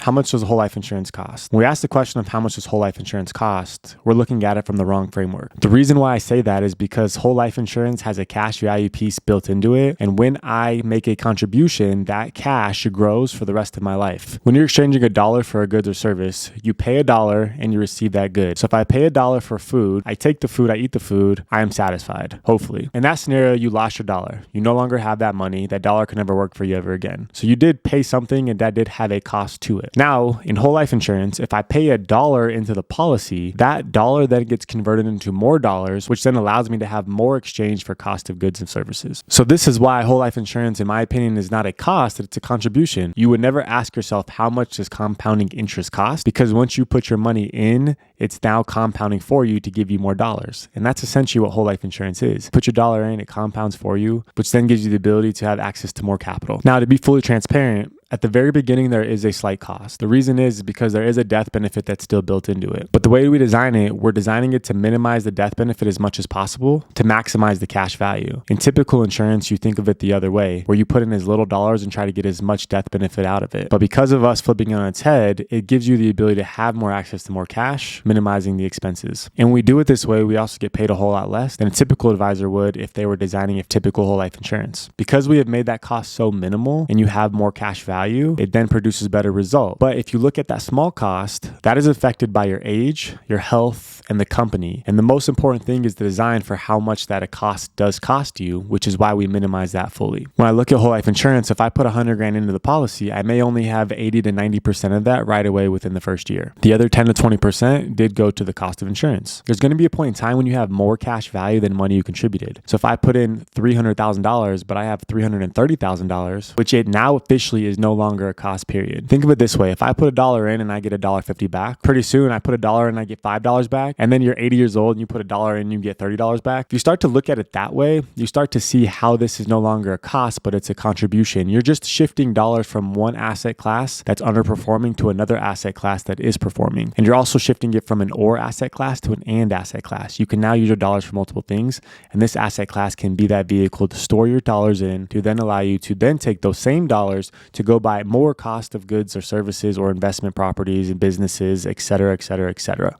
how much does whole life insurance cost? When we ask the question of how much does whole life insurance cost, we're looking at it from the wrong framework. The reason why I say that is because whole life insurance has a cash value piece built into it. And when I make a contribution, that cash grows for the rest of my life. When you're exchanging a dollar for a goods or service, you pay $1 and you receive that good. So if I pay $1 for food, I take the food, I eat the food, I am satisfied, hopefully. In that scenario, you lost your dollar. You no longer have that money. That dollar can never work for you ever again. So you did pay something and that did have a cost to it. Now, in whole life insurance, if I pay $1 into the policy, that dollar then gets converted into more dollars, which then allows me to have more exchange for cost of goods and services. So this is why whole life insurance, in my opinion, is not a cost, it's a contribution. You would never ask yourself, how much does compounding interest cost? Because once you put your money in, it's now compounding for you to give you more dollars. And that's essentially what whole life insurance is. Put your dollar in, it compounds for you, which then gives you the ability to have access to more capital. Now, to be fully transparent, at the very beginning, there is a slight cost. The reason is because there is a death benefit that's still built into it. But the way we design it, we're designing it to minimize the death benefit as much as possible to maximize the cash value. In typical insurance, you think of it the other way, where you put in as little dollars and try to get as much death benefit out of it. But because of us flipping it on its head, it gives you the ability to have more access to more cash, minimizing the expenses. And when we do it this way, we also get paid a whole lot less than a typical advisor would if they were designing a typical whole life insurance. Because we have made that cost so minimal and you have more cash value, it then produces better result. But if you look at that small cost, that is affected by your age, your health, and the company. And the most important thing is the design for how much that a cost does cost you, which is why we minimize that fully. When I look at whole life insurance, if I put $100,000 into the policy, I may only have 80 to 90% of that right away within the first year. The other 10 to 20% did go to the cost of insurance. There's going to be a point in time when you have more cash value than money you contributed. So if I put in $300,000, but I have $330,000, which it now officially is no longer a cost, period. Think of it this way. If I put $1 in and I get $1.50 back, pretty soon I put $1 and I get $5 back, and then you're 80 years old and you put $1 in and you get $30 back. If you start to look at it that way, you start to see how this is no longer a cost, but it's a contribution. You're just shifting dollars from one asset class that's underperforming to another asset class that is performing. And you're also shifting it from an or asset class to an and asset class. You can now use your dollars for multiple things, and this asset class can be that vehicle to store your dollars in to then allow you to then take those same dollars to go buy more cost of goods or services or investment properties and businesses, et cetera, et cetera, et cetera.